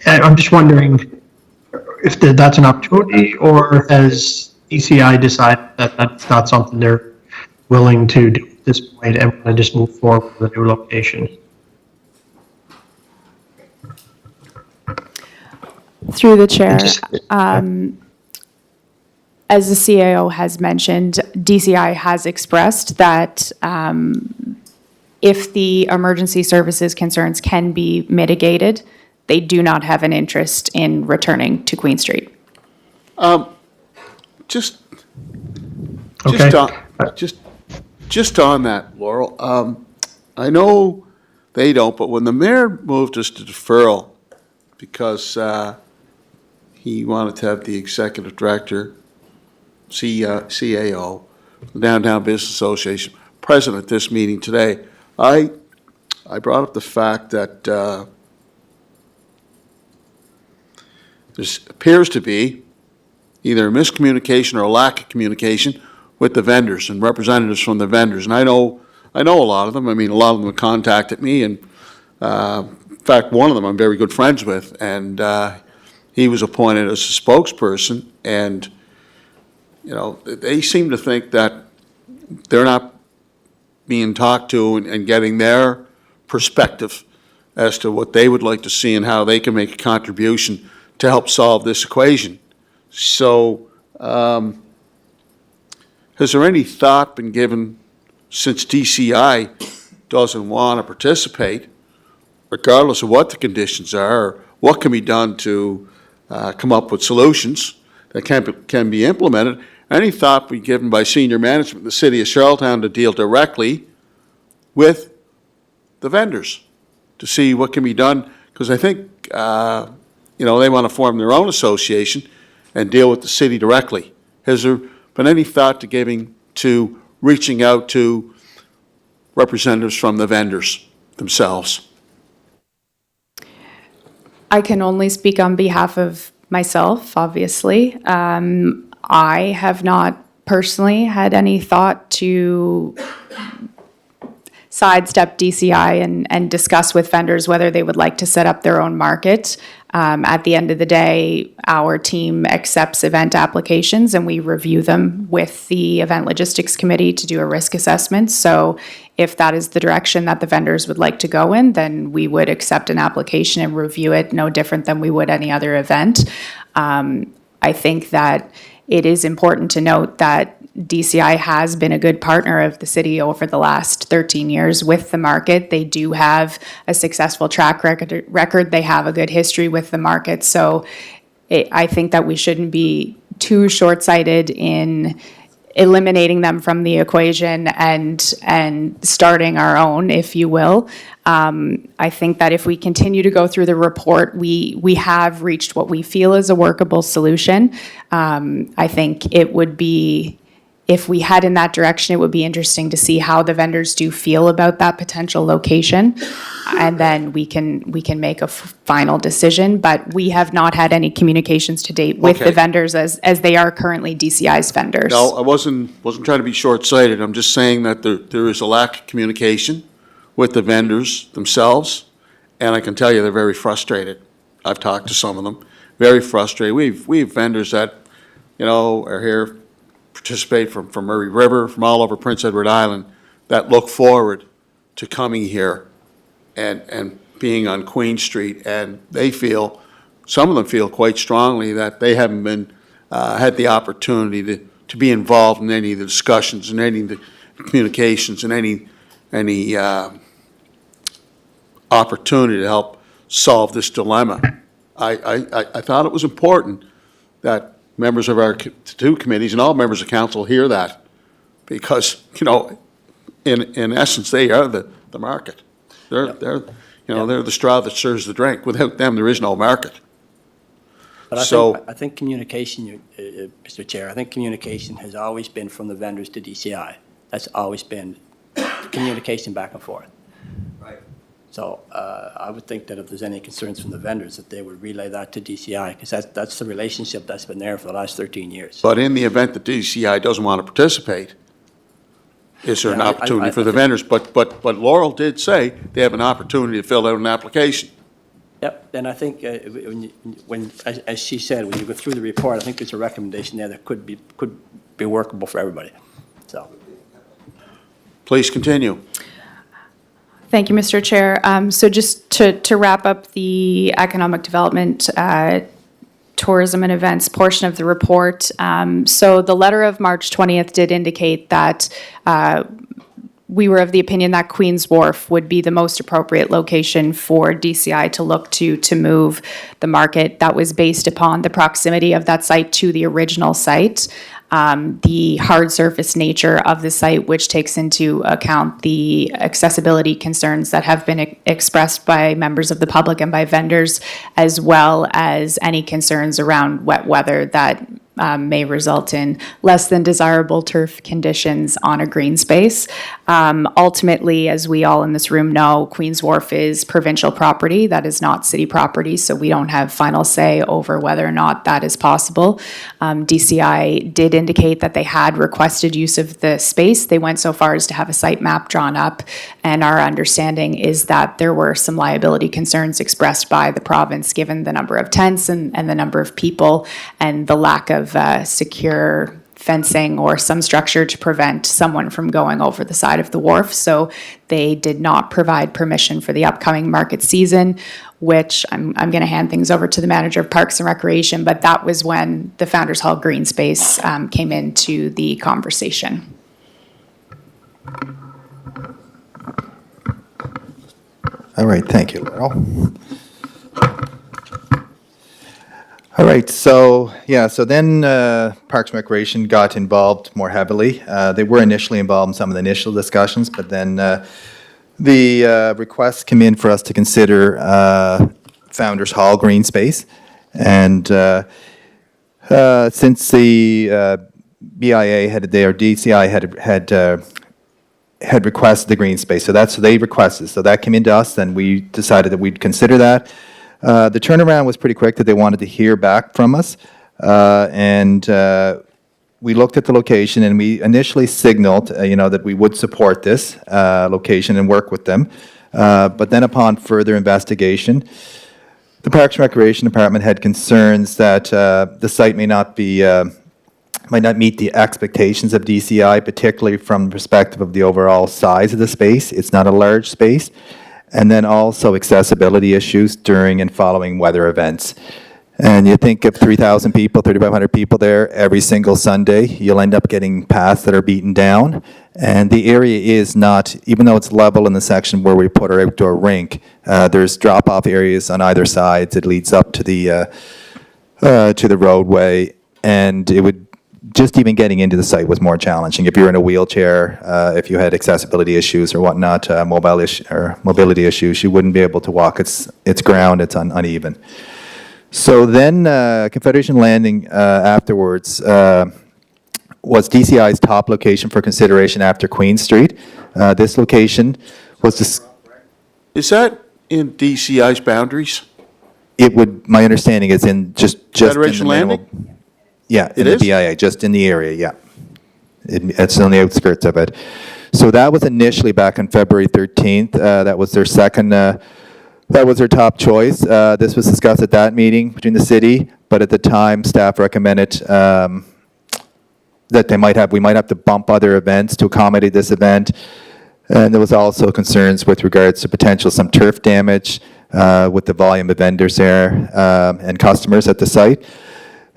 I'm just wondering if that's an opportunity, or has ECI decided that that's not something they're willing to do at this point and want to just move forward with a new location? Through the chair, as the CAO has mentioned, DCI has expressed that if the emergency services concerns can be mitigated, they do not have an interest in returning to Queen Street. Just Okay. Just on that, Laurel, I know they don't, but when the mayor moved us to deferral because he wanted to have the executive director, CAO, the Downtown Business Association, present at this meeting today, I brought up the fact that there appears to be either a miscommunication or a lack of communication with the vendors and representatives from the vendors. And I know a lot of them. I mean, a lot of them have contacted me, and in fact, one of them I'm very good friends with, and he was appointed as a spokesperson. And you know, they seem to think that they're not being talked to and getting their perspective as to what they would like to see and how they can make a contribution to help solve this equation. So, has there any thought been given, since DCI doesn't want to participate, regardless of what the conditions are, or what can be done to come up with solutions that can be implemented? Any thought be given by senior management in the city of Charlottetown to deal directly with the vendors to see what can be done? Because I think, you know, they want to form their own association and deal with the city directly. Has there been any thought to reaching out to representatives from the vendors themselves? I can only speak on behalf of myself, obviously. I have not personally had any thought to sidestep DCI and discuss with vendors whether they would like to set up their own market. At the end of the day, our team accepts event applications and we review them with the Event Logistics Committee to do a risk assessment. So if that is the direction that the vendors would like to go in, then we would accept an application and review it no different than we would any other event. I think that it is important to note that DCI has been a good partner of the city over the last 13 years with the market. They do have a successful track record. They have a good history with the market. So I think that we shouldn't be too short-sighted in eliminating them from the equation and starting our own, if you will. I think that if we continue to go through the report, we have reached what we feel is a workable solution. I think it would be, if we head in that direction, it would be interesting to see how the vendors do feel about that potential location. And then we can make a final decision. But we have not had any communications to date with Okay. the vendors as they are currently DCI's vendors. No, I wasn't trying to be short-sighted. I'm just saying that there is a lack of communication with the vendors themselves, and I can tell you they're very frustrated. I've talked to some of them, very frustrated. We have vendors that, you know, are here, participate from Murray River, from all over Prince Edward Island, that look forward to coming here and being on Queen Street, and they feel, some of them feel quite strongly that they haven't been, had the opportunity to be involved in any of the discussions and any of the communications and any opportunity to help solve this dilemma. I thought it was important that members of our two committees and all members of council hear that, because, you know, in essence, they are the market. They're the straw that stirs the drink. Without them, there is no market. But I think communication, Mr. Chair, I think communication has always been from the vendors to DCI. That's always been communication back and forth. Right. So I would think that if there's any concerns from the vendors, that they would relay that to DCI, because that's the relationship that's been there for the last 13 years. But in the event that DCI doesn't want to participate, is there an Yeah, opportunity for the think- vendors? But Laurel did say they have an opportunity to fill out an application. Yep, and I think as she said, when you go through the report, I think there's a recommendation there that could be workable for everybody. So. Please continue. Thank you, Mr. Chair. So just to wrap up the economic development, tourism and events portion of the report. So the letter of March 20th did indicate that we were of the opinion that Queen's Wharf would be the most appropriate location for DCI to look to move the market. That was based upon the proximity of that site to the original site, the hard surface nature of the site, which takes into account the accessibility concerns that have been expressed by members of the public and by vendors, as well as any concerns around wet weather that may result in less than desirable turf conditions on a green space. Ultimately, as we all in this room know, Queen's Wharf is provincial property. That is not city property, so we don't have final say over whether or not that is possible. DCI did indicate that they had requested use of the space. They went so far as to have a site map drawn up, and our understanding is that there were some liability concerns expressed by the province given the number of tents and the number of people and the lack of secure fencing or some structure to prevent someone from going over the side of the wharf. So they did not provide permission for the upcoming market season, which I'm going to hand things over to the manager of Parks and Recreation, but that was when the Founders Hall green space came into the conversation. All right, thank you, Laurel. All right, so then Parks and Recreation got involved more heavily. They were initially involved in some of the initial discussions, but then the requests came in for us to consider Founders Hall green space. And since the BIA or DCI had requested the green space, so they requested, so that came into us, then we decided that we'd consider that. The turnaround was pretty quick, that they wanted to hear back from us, and we looked at the location, and we initially signaled, that we would support this location and work with them. But then upon further investigation, the Parks and Recreation Department had concerns that the site might not meet the expectations of DCI, particularly from the perspective of the overall size of the space. It's not a large space. And then also accessibility issues during and following weather events. And you think of 3,000 people, 3,500 people there every single Sunday, you'll end up getting paths that are beaten down. And the area is not, even though it's level in the section where we put our outdoor rink, there's drop-off areas on either side that leads up to the roadway, and it would, just even getting into the site was more challenging. If you're in a wheelchair, if you had accessibility issues or whatnot, mobility issues, you wouldn't be able to walk. It's ground, it's uneven. So then Confederation Landing afterwards was DCI's top location for consideration after Queen Street. This location was Is that in DCI's boundaries? It would, my understanding is in just Federation in the minimal, Landing? Yeah, in It the is? BIA, just in the area, yeah. It's on the outskirts of it. So that was initially back on February 13th. That was their second, that was their top choice. This was discussed at that meeting between the city, but at the time, staff recommended that we might have to bump other events to accommodate this event. And there was also concerns with regards to potential some turf damage with the volume of vendors there and customers at the site.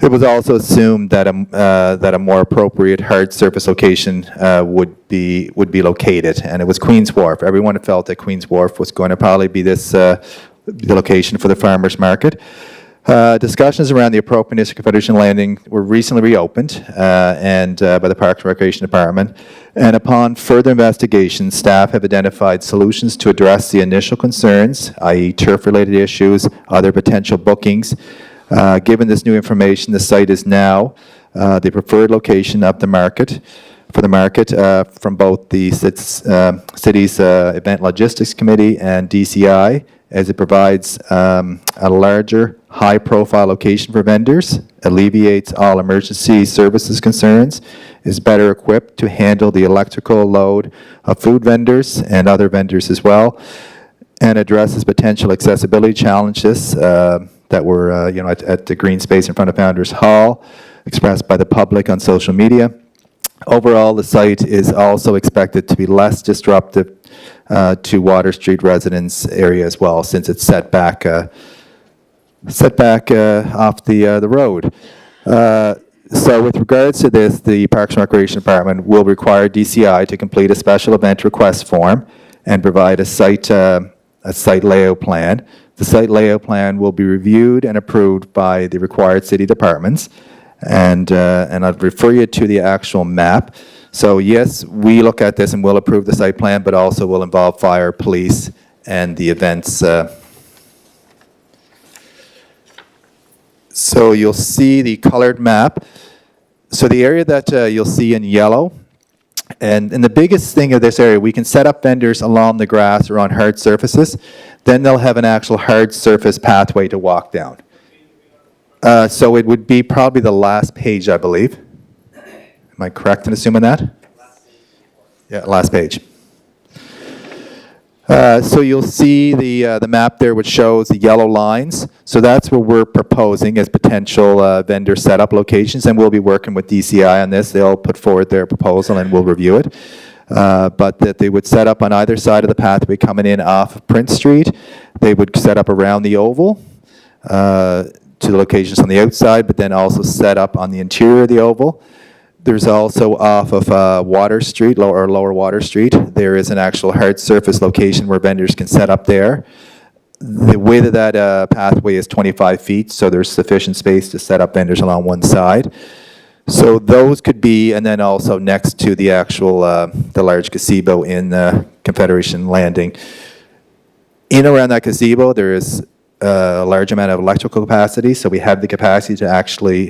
It was also assumed that a more appropriate hard surface location would be located, and it was Queen's Wharf. Everyone felt that Queen's Wharf was going to probably be the location for the farmers market. Discussions around the appropriateness of Confederation Landing were recently reopened and by the Parks and Recreation Department. And upon further investigation, staff have identified solutions to address the initial concerns, i.e. turf-related issues, other potential bookings. Given this new information, the site is now the preferred location of the market, for the market from both the city's Event Logistics Committee and DCI, as it provides a larger, high-profile location for vendors, alleviates all emergency services concerns, is better equipped to handle the electrical load of food vendors and other vendors as well, and addresses potential accessibility challenges that were, at the green space in front of Founders Hall, expressed by the public on social media. Overall, the site is also expected to be less disruptive to Water Street residents area as well, since it's set back off the road. So with regards to this, the Parks and Recreation Department will require DCI to complete a special event request form and provide a site layout plan. The site layout plan will be reviewed and approved by the required city departments, and I'd refer you to the actual map. So yes, we look at this and will approve the site plan, but also will involve fire, police, and the events. So you'll see the colored map. So the area that you'll see in yellow, and the biggest thing of this area, we can set up vendors along the grass or on hard surfaces. Then they'll have an actual hard surface pathway to walk down. So it would be probably the last page, I believe. Am I correct in assuming that? Yeah, last page. So you'll see the map there, which shows the yellow lines. So that's what we're proposing as potential vendor setup locations, and we'll be working with DCI on this. They'll put forward their proposal, and we'll review it. But that they would set up on either side of the pathway coming in off of Prince Street. They would set up around the oval to the locations on the outside, but then also set up on the interior of the oval. There's also off of Water Street, Lower Water Street, there is an actual hard surface location where vendors can set up there. The width of that pathway is 25 feet, so there's sufficient space to set up vendors along one side. So those could be, and then also next to the actual, the large gazebo in Confederation Landing. In around that gazebo, there is a large amount of electrical capacity, so we have the capacity to actually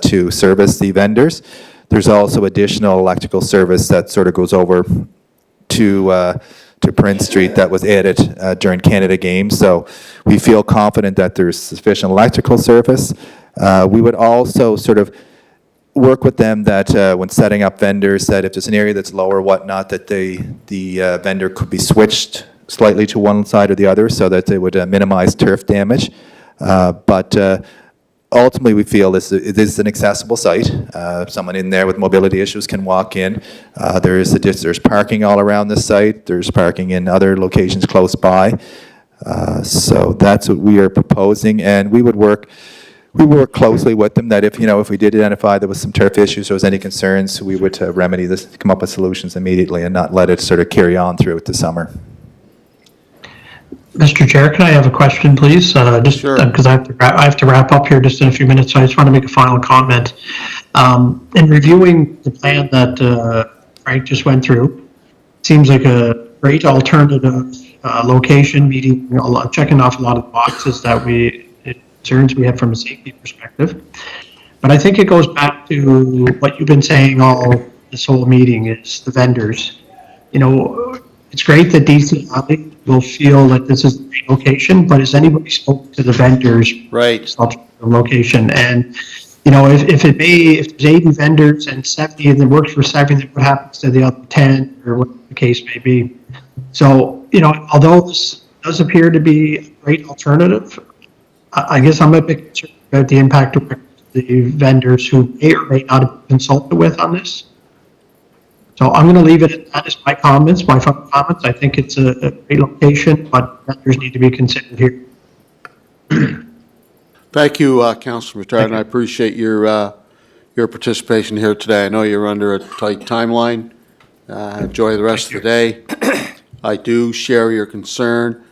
to service the vendors. There's also additional electrical service that sort of goes over to Prince Street that was added during Canada Games. So we feel confident that there's sufficient electrical service. We would also sort of work with them that when setting up vendors, that if there's an area that's low or whatnot, that the vendor could be switched slightly to one side or the other so that they would minimize turf damage. But ultimately, we feel it is an accessible site. Someone in there with mobility issues can walk in. There's parking all around this site. There's parking in other locations close by. So that's what we are proposing, and we would work closely with them that if we did identify there was some turf issues or was any concerns, we would remedy this, come up with solutions immediately and not let it sort of carry on through the summer. Mr. Chair, can I have a question, please? Just Sure. because I have to wrap up here just in a few minutes, so I just want to make a final comment. In reviewing the plan that Frank just went through, seems like a great alternative location, checking off a lot of the boxes that concerns we have from a safety perspective. But I think it goes back to what you've been saying all this whole meeting is the vendors. It's great that DCI will feel that this is a great location, but has anybody spoken to the vendors? Right. The location, and if there's 80 vendors and 70 and it works for 70, what happens to the other 10 or what the case may be? So although this does appear to be a great alternative, I guess I'm a bit concerned about the impact of the vendors who may or may not have been consulted with on this. So I'm going to leave it at that as my final comments. I think it's a great location, but vendors need to be considered here. Thank you, Councilor Rittard, and I appreciate your participation here today. I know you're under a tight timeline. Enjoy the rest of the day. I do share your concern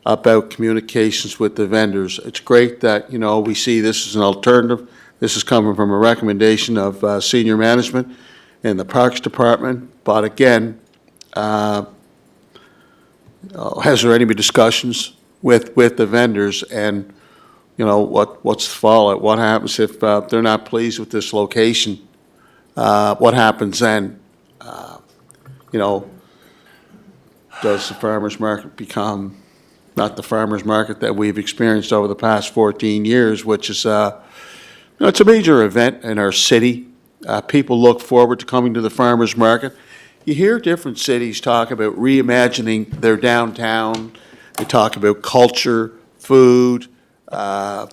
about communications with the vendors. It's great that, we see this as an alternative. This is coming from a recommendation of senior management in the Parks Department, but again, has there any discussions with the vendors and, what's the fallout? What happens if they're not pleased with this location? What happens then? Does the farmer's market become not the farmer's market that we've experienced over the past 14 years, which is, it's a major event in our city. People look forward to coming to the farmer's market. You hear different cities talk about reimagining their downtown. They talk about culture, food,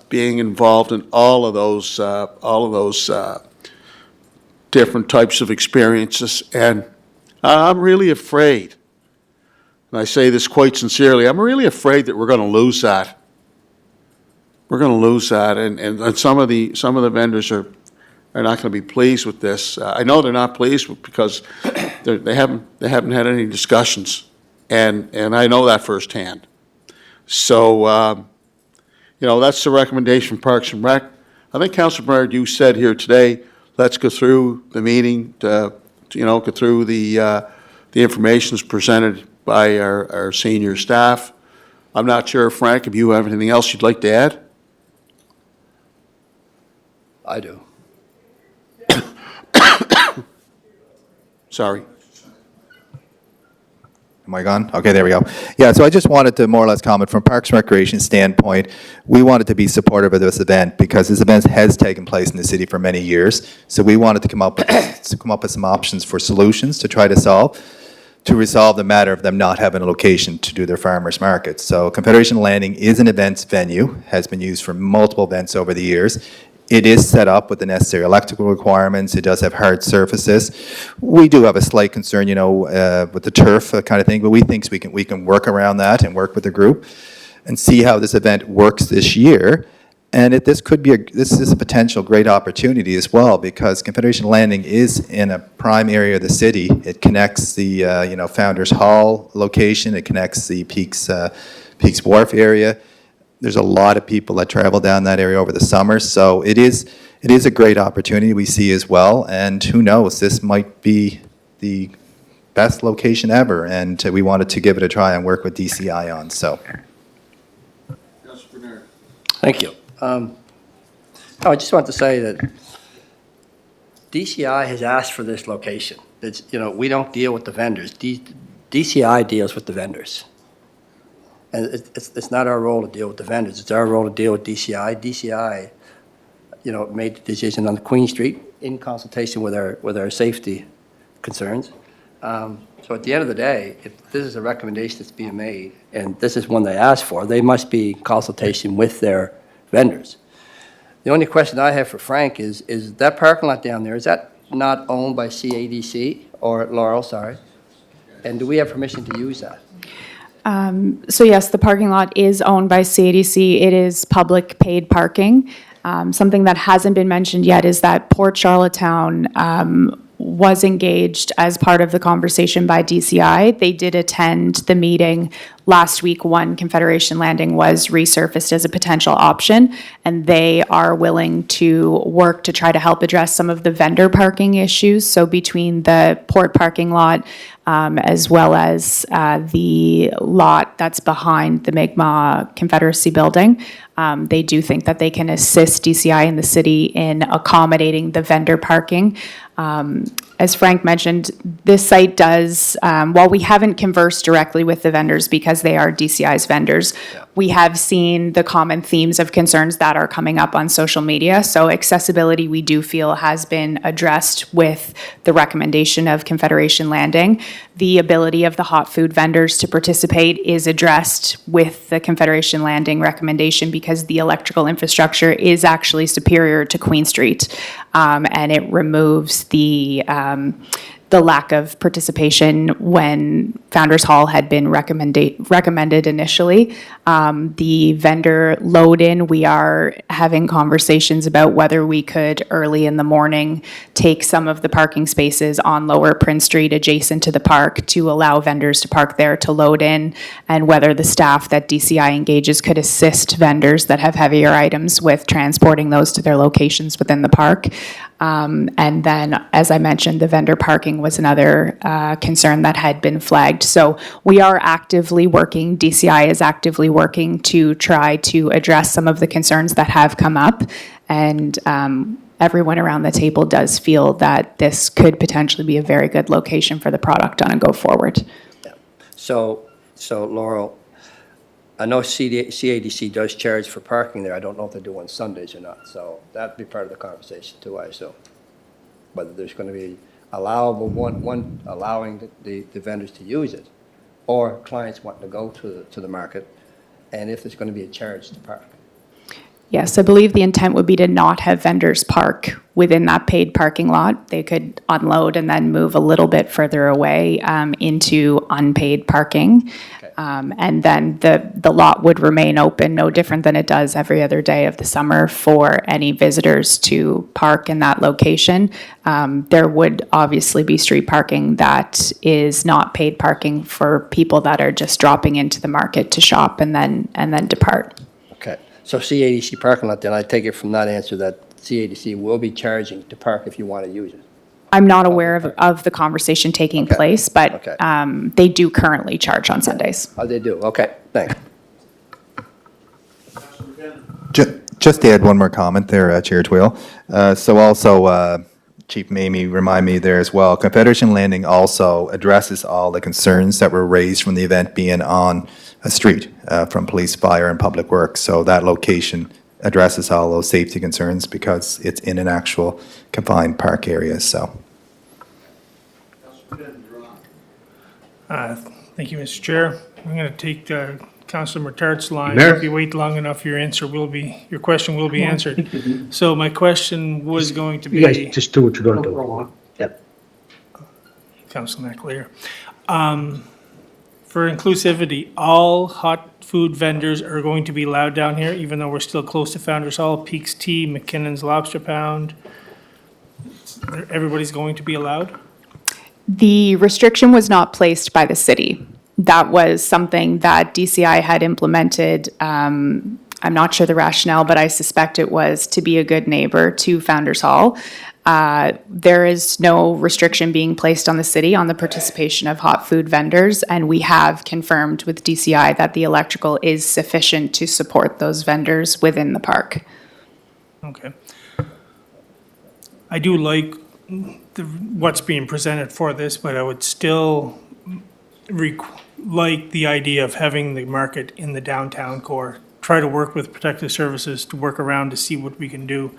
being involved in all of those different types of experiences. And I'm really afraid, and I say this quite sincerely, I'm really afraid that we're going to lose that. We're going to lose that, and some of the vendors are not going to be pleased with this. I know they're not pleased because they haven't had any discussions, and I know that firsthand. So that's the recommendation from Parks and Rec. I think Councilor Bernard, you said here today, let's go through the meeting to go through the information that's presented by our senior staff. I'm not sure, Frank, if you have anything else you'd like to add. I do. Sorry. Am I gone? Okay, there we go. Yeah, so I just wanted to more or less comment from Parks and Recreation standpoint, we wanted to be supportive of this event because this event has taken place in the city for many years. So we wanted to come up with some options for solutions to try to resolve the matter of them not having a location to do their farmers markets. So Confederation Landing is an events venue, has been used for multiple events over the years. It is set up with the necessary electrical requirements. It does have hard surfaces. We do have a slight concern, with the turf kind of thing, but we think we can work around that and work with the group and see how this event works this year. And this is a potential great opportunity as well because Confederation Landing is in a prime area of the city. It connects the Founders Hall location. It connects the Peaks Wharf area. There's a lot of people that travel down that area over the summer, so it is a great opportunity we see as well. And who knows, this might be the best location ever, and we wanted to give it a try and work with DCI on. So, Thank you. I just want to say that DCI has asked for this location. It's, we don't deal with the vendors. DCI deals with the vendors. And it's not our role to deal with the vendors. It's our role to deal with DCI. DCI, made the decision on Queen Street in consultation with our safety concerns. So at the end of the day, if this is a recommendation that's being made, and this is one they asked for, they must be in consultation with their vendors. The only question I have for Frank is that parking lot down there, is that not owned by CADC or Laurel, sorry? And do we have permission to use that? So yes, the parking lot is owned by CADC. It is public paid parking. Something that hasn't been mentioned yet is that Port Charlottetown was engaged as part of the conversation by DCI. They did attend the meeting last week when Confederation Landing was resurfaced as a potential option, and they are willing to work to try to help address some of the vendor parking issues. So between the port parking lot as well as the lot that's behind the Mi'kmaq Confederacy building, they do think that they can assist DCI in the city in accommodating the vendor parking. As Frank mentioned, this site does, while we haven't conversed directly with the vendors because they are DCI's vendors, we have seen the common themes of concerns that are coming up on social media. So accessibility, we do feel, has been addressed with the recommendation of Confederation Landing. The ability of the hot food vendors to participate is addressed with the Confederation Landing recommendation because the electrical infrastructure is actually superior to Queen Street, and it removes the lack of participation when Founders Hall had been recommended initially. The vendor load-in, we are having conversations about whether we could, early in the morning, take some of the parking spaces on Lower Prince Street adjacent to the park to allow vendors to park there to load in, and whether the staff that DCI engages could assist vendors that have heavier items with transporting those to their locations within the park. And then, as I mentioned, the vendor parking was another concern that had been flagged. So we are actively working, DCI is actively working to try to address some of the concerns that have come up. And everyone around the table does feel that this could potentially be a very good location for the product on a go forward. Yeah. So Laurel, I know CADC does charge for parking there. I don't know if they do on Sundays or not. So that'd be part of the conversation too, I assume. Whether there's going to be allowable one allowing the vendors to use it, or clients wanting to go to the market, and if there's going to be a charge to park. Yes, I believe the intent would be to not have vendors park within that paid parking lot. They could unload and then move a little bit further away into unpaid parking. Okay. And then the lot would remain open, no different than it does every other day of the summer for any visitors to park in that location. There would obviously be street parking that is not paid parking for people that are just dropping into the market to shop and then depart. Okay. So CADC parking lot, then I take it from that answer that CADC will be charging to park if you want to use it. I'm not aware of the conversation taking Okay. place, but Okay. they do currently charge on Sundays. Oh, they do? Okay, thanks. Just to add one more comment there, Chair Twill. So also, Chief Mamie remind me there as well, Confederation Landing also addresses all the concerns that were raised from the event being on a street from police, fire, and public works. So that location addresses all those safety concerns because it's in an actual confined park area, so. Thank you, Mr. Chair. I'm going to take Councillor Mertart's line. Mayor? If you wait long enough, your question will be answered. So my question was going to You guys be, just do what you're going to do. Yep. Councillor McAleer, for inclusivity, all hot food vendors are going to be allowed down here, even though we're still close to Founders Hall, Peaks Tea, McKinnon's Lobster Pound. Everybody's going to be allowed? The restriction was not placed by the city. That was something that DCI had implemented. I'm not sure the rationale, but I suspect it was to be a good neighbor to Founders Hall. There is no restriction being placed on the city on the participation of hot food vendors, and we have confirmed with DCI that the electrical is sufficient to support those vendors within the park. Okay. I do like what's being presented for this, but I would still like the idea of having the market in the downtown core. Try to work with protective services to work around to see what we can do.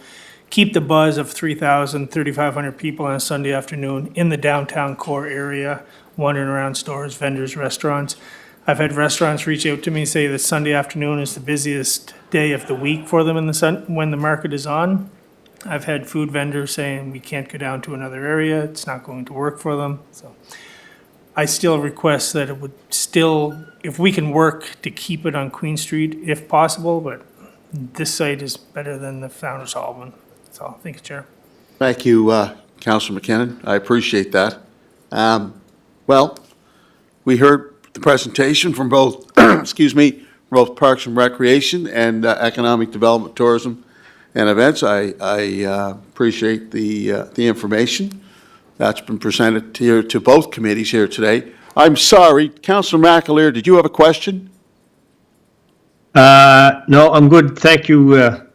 Keep the buzz of 3,000, 3,500 people on a Sunday afternoon in the downtown core area, wandering around stores, vendors, restaurants. I've had restaurants reach out to me and say that Sunday afternoon is the busiest day of the week for them when the market is on. I've had food vendors saying we can't go down to another area, it's not going to work for them. So I still request that it would still, if we can work to keep it on Queen Street if possible, but this site is better than the Founders Hall one. That's all. Thank you, Chair. Thank you, Councillor McKinnon. I appreciate that. Well, we heard the presentation from both, excuse me, both Parks and Recreation and Economic Development, Tourism and Events. I appreciate the information that's been presented here to both committees here today. I'm sorry, Councillor McAleer, did you have a question? No, I'm good. Thank you,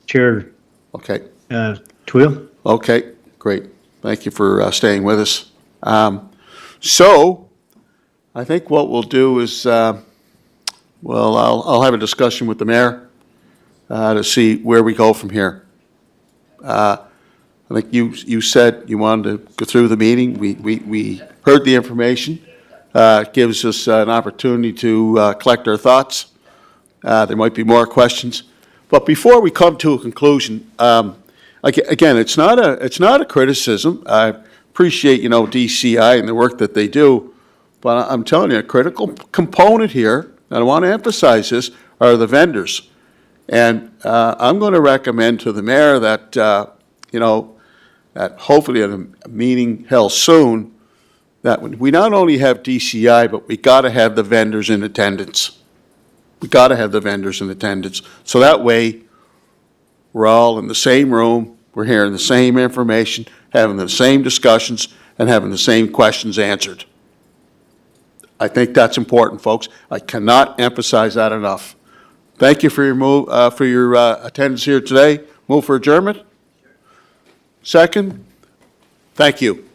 Chair Okay. Twill. Okay, great. Thank you for staying with us. So I think what we'll do is, well, I'll have a discussion with the mayor to see where we go from here. I think you said you wanted to go through the meeting. We heard the information. It gives us an opportunity to collect our thoughts. There might be more questions. But before we come to a conclusion, again, it's not a criticism. I appreciate, DCI and the work that they do, but I'm telling you, a critical component here, and I want to emphasize this, are the vendors. And I'm going to recommend to the mayor that, that hopefully at a meeting held soon, that we not only have DCI, but we got to have the vendors in attendance. We got to have the vendors in attendance. So that way, we're all in the same room, we're hearing the same information, having the same discussions, and having the same questions answered. I think that's important, folks. I cannot emphasize that enough. Thank you for your attendance here today. Move for adjournment. Second. Thank you.